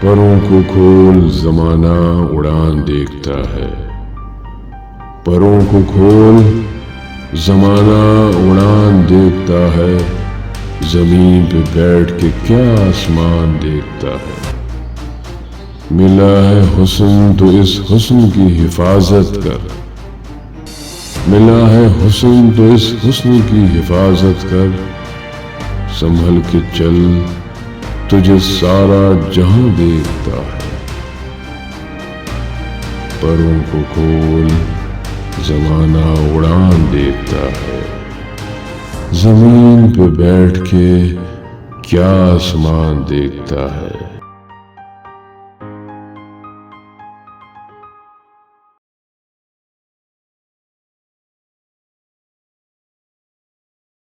پروں کو کھول زمانہ اڑان دیکھتا ہے، پروں کو کھول زمانہ اڑان دیکھتا ہے، زمین پہ بیٹھ کے کیا آسمان دیکھتا ہے۔ ملا ہے حسن تو اس حسن کی حفاظت کر، ملا ہے حسن تو اس حسن کی حفاظت کر، سنبھل کے چل تجھے سارا جہاں دیکھتا ہے۔ پروں کو کھول زمانہ اڑان دیکھتا ہے، زمین پہ بیٹھ کے کیا آسمان دیکھتا ہے۔